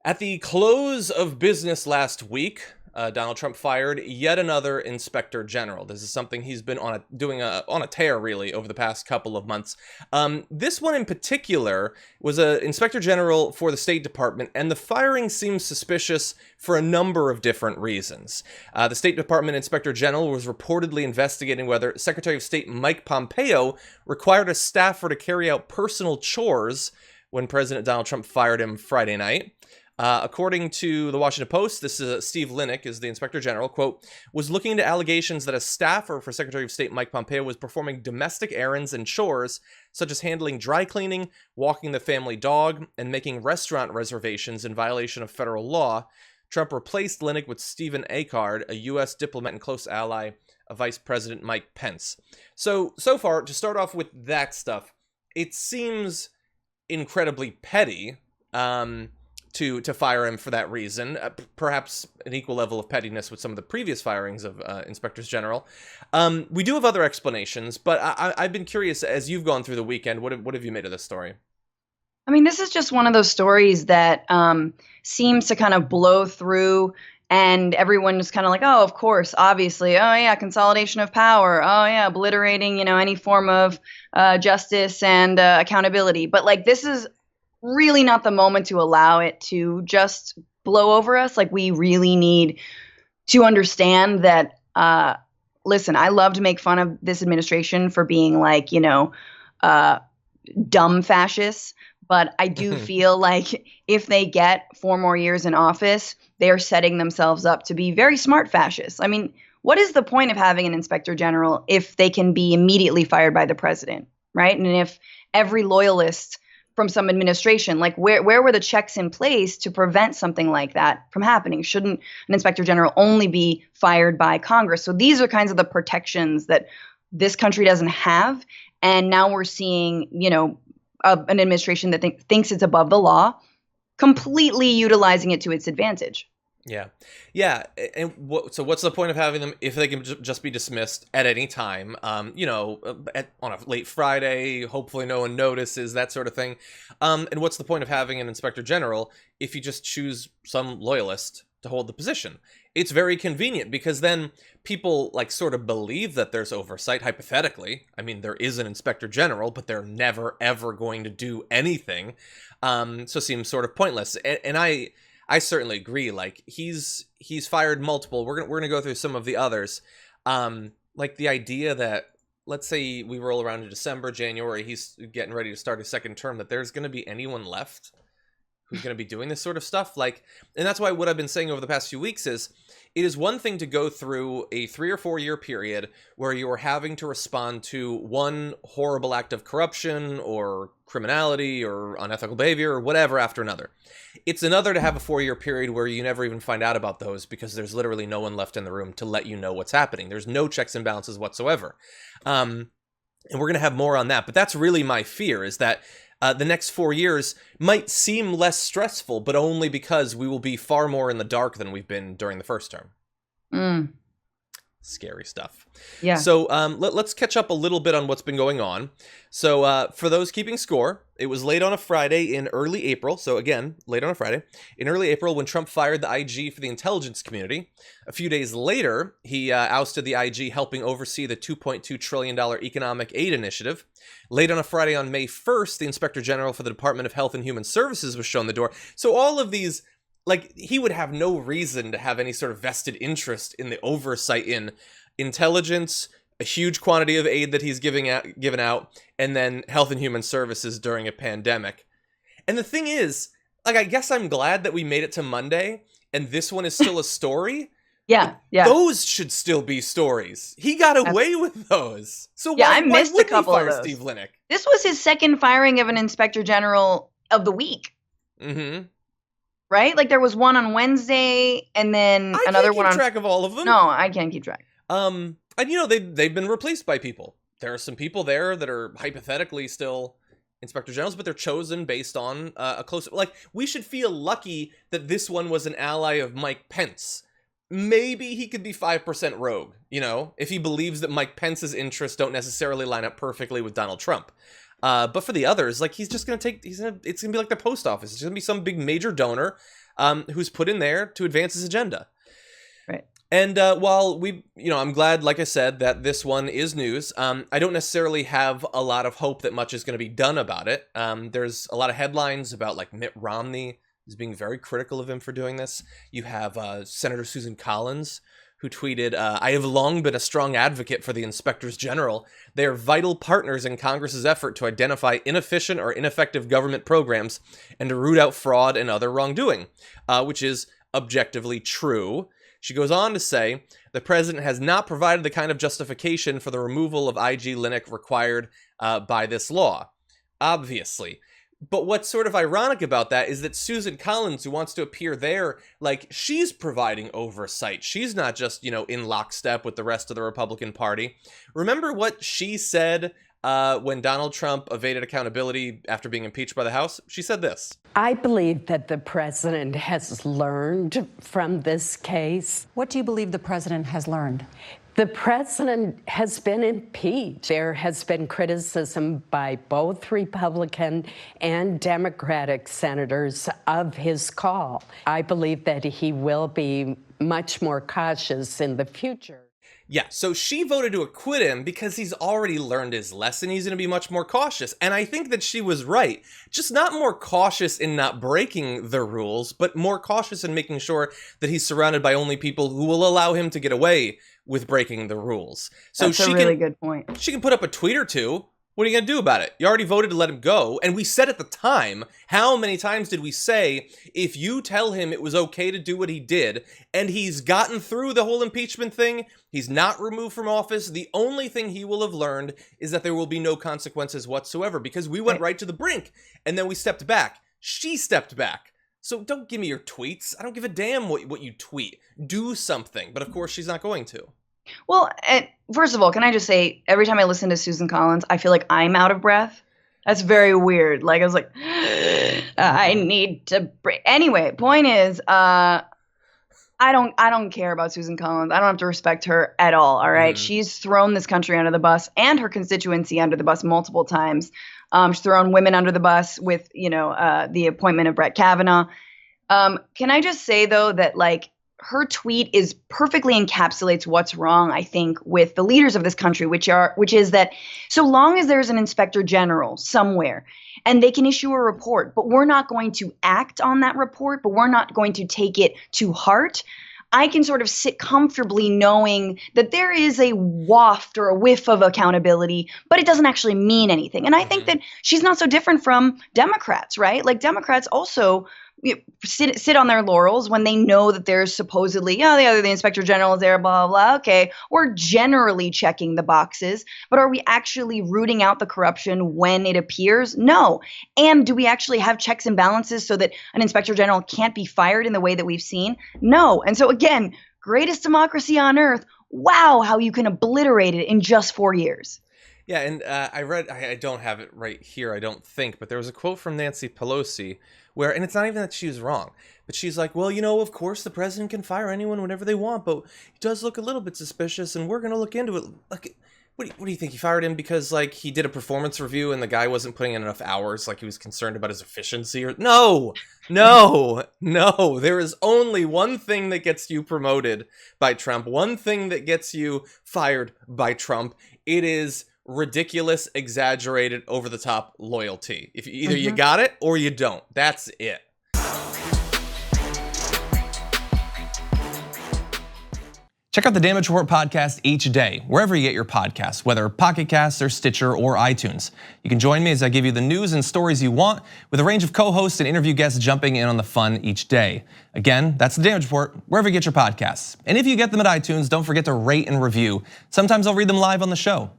At the close of business last week, Donald Trump fired yet another inspector general. This is something he's been on a tear really over the past couple of months. This one in particular was an inspector general for the State Department, and the firing seems suspicious for a number of different reasons. The State Department inspector general was reportedly investigating whether Secretary of State Mike Pompeo required a staffer to carry out personal chores when President Donald Trump fired him Friday night. According to the Washington Post, this is Steve Linick, is the Inspector General, quote, was looking into allegations that a staffer for Secretary of State Mike Pompeo was performing domestic errands and chores, such as handling dry cleaning, walking the family dog, and making restaurant reservations in violation of federal law. Trump replaced Linick with Stephen Akard, a U.S. diplomat and close ally of Vice President Mike Pence. So far, to start off with that stuff, it seems incredibly petty, to fire him for that reason. Perhaps an equal level of pettiness with some of the previous firings of inspectors general. We do have other explanations, but I've been curious, as you've gone through the weekend, what have you made of this story? I mean, this is just one of those stories that seems to kind of blow through, and everyone is kind of like, oh, of course, obviously, oh yeah, consolidation of power, oh yeah, obliterating, any form of justice and accountability. But like, this is really not the moment to allow it to just blow over us. Like, we really need to understand that, listen, I love to make fun of this administration for being like, dumb fascists. But I do feel like if they get 4 more years in office, they are setting themselves up to be very smart fascists. I mean, what is the point of having an inspector general if they can be immediately fired by the president, right? And if every loyalist from some administration, like where were the checks in place to prevent something like that from happening? Shouldn't an inspector general only be fired by Congress? So these are kinds of the protections that this country doesn't have. And now we're seeing, an administration that thinks it's above the law, completely utilizing it to its advantage. Yeah. And so what's the point of having them if they can just be dismissed at any time? On a late Friday, hopefully no one notices, that sort of thing. And what's the point of having an inspector general if you just choose some loyalist to hold the position? It's very convenient because then people sort of believe that there's oversight, hypothetically. I mean, there is an inspector general, but they're never, ever going to do anything. So it seems sort of pointless. And I certainly agree. Like, he's fired multiple. We're gonna go through some of the others. Like the idea that, let's say we roll around to December, January, he's getting ready to start his second term, that there's gonna be anyone left who's gonna be doing this sort of stuff. And that's why what I've been saying over the past few weeks is, it is one thing to go through a 3 or 4 year period where you are having to respond to one horrible act of corruption or criminality or unethical behavior or whatever after another. It's another to have a 4-year period where you never even find out about those because there's literally no one left in the room to let you know what's happening. There's no checks and balances whatsoever. And we're going to have more on that. But that's really my fear, is that the next 4 years might seem less stressful, but only because we will be far more in the dark than we've been during the first term. Scary stuff. Yeah. So let's catch up a little bit on what's been going on. So for those keeping score, it was late on a Friday in early April. So again, late on a Friday in early April when Trump fired the IG for the intelligence community. A few days later, he ousted the IG, helping oversee the $2.2 trillion economic aid initiative. Late on a Friday on May 1st, the Inspector General for the Department of Health and Human Services was shown the door. So all of these, he would have no reason to have any sort of vested interest in the oversight in intelligence, a huge quantity of aid that he's given out, and then health and human services during a pandemic. And the thing is, I guess I'm glad that we made it to Monday, and this one is still a story. Yeah. Those should still be stories. He got away with those. So why missed wouldn't a couple he fire of those. Steve Linick? This was his second firing of an inspector general of the week. Mm-hmm. Right? Like, there was one on Wednesday, and then another one on... I can't keep track of all of them. No, I can't keep track. And they've been replaced by people. There are some people there that are hypothetically still inspector generals, but they're chosen based on a close... we should feel lucky that this one was an ally of Mike Pence. Maybe he could be 5% rogue, if he believes that Mike Pence's interests don't necessarily line up perfectly with Donald Trump. But for the others, he's just going to it's going to be like the post office. It's going to be some big major donor who's put in there to advance his agenda. Right. And while I'm glad, like I said, that this one is news. I don't necessarily have a lot of hope that much is going to be done about it. There's a lot of headlines about like Mitt Romney is being very critical of him for doing this. You have Senator Susan Collins, who tweeted, "I have long been a strong advocate for the inspectors general. They are vital partners in Congress's effort to identify inefficient or ineffective government programs and to root out fraud and other wrongdoing," which is objectively true. She goes on to say, "The president has not provided the kind of justification for the removal of IG Linick required by this law." Obviously. But what's sort of ironic about that is that Susan Collins, who wants to appear there, like, she's providing oversight. She's not just, in lockstep with the rest of the Republican Party. Remember what she said when Donald Trump evaded accountability after being impeached by the House? She said this. "I believe that the president has learned from this case." What do you believe the president has learned? The president has been impeached. There has been criticism by both Republican and Democratic senators of his call. I believe that he will be much more cautious in the future. Yeah, so she voted to acquit him because he's already learned his lesson. He's going to be much more cautious. And I think that she was right. Just not more cautious in not breaking the rules, but more cautious in making sure that he's surrounded by only people who will allow him to get away with breaking the rules. So That's a really good point. She can put up a tweet or two. What are you going to do about it? You already voted to let him go. And we said at the time, how many times did we say, if you tell him it was okay to do what he did, and he's gotten through the whole impeachment thing, he's not removed from office, the only thing he will have learned is that there will be no consequences whatsoever, because we went right to the brink, and then we stepped back. She stepped back. So don't give me your tweets. I don't give a damn what you tweet. Do something. But of course, she's not going to. Well, first of all, can I just say, every time I listen to Susan Collins, I feel like I'm out of breath. That's very weird. Like, I was like, I need to break. Anyway, point is, I don't care about Susan Collins. I don't have to respect her at all right? She's thrown this country under the bus and her constituency under the bus multiple times. She's thrown women under the bus with, the appointment of Brett Kavanaugh. Can I just say, though, that, like, her tweet is perfectly encapsulates what's wrong, I think, with the leaders of this country, which is that so long as there's an inspector general somewhere and they can issue a report, but we're not going to act on that report, but we're not going to take it to heart, I can sort of sit comfortably knowing that there is a waft or a whiff of accountability, but it doesn't actually mean anything. And I think that she's not so different from Democrats, right? Like, Democrats also sit on their laurels when they know that there's supposedly, the inspector general is there, blah, blah, blah. Okay, we're generally checking the boxes, but are we actually rooting out the corruption when it appears? No. And do we actually have checks and balances so that an inspector general can't be fired in the way that we've seen? No. And so again, greatest democracy on earth. Wow, how you can obliterate it in just 4 years. Yeah, and I don't have it right here, I don't think, but there was a quote from Nancy Pelosi where, and it's not even that she was wrong, but she's like, well, of course the president can fire anyone whenever they want, but he does look a little bit suspicious, and we're going to look into it. Like, what do you think? He fired him because, like, he did a performance review and the guy wasn't putting in enough hours, like he was concerned about his efficiency? Or no. There is only one thing that gets you promoted by Trump, one thing that gets you fired by Trump. It is ridiculous, exaggerated, over-the-top loyalty. If either you got it or you don't. That's it. Check out the Damage Report podcast each day, wherever you get your podcasts, whether Pocket Casts or Stitcher or iTunes. You can join me as I give you the news and stories you want, with a range of co-hosts and interview guests jumping in on the fun each day. Again, that's the Damage Report, wherever you get your podcasts. And if you get them at iTunes, don't forget to rate and review. Sometimes I'll read them live on the show.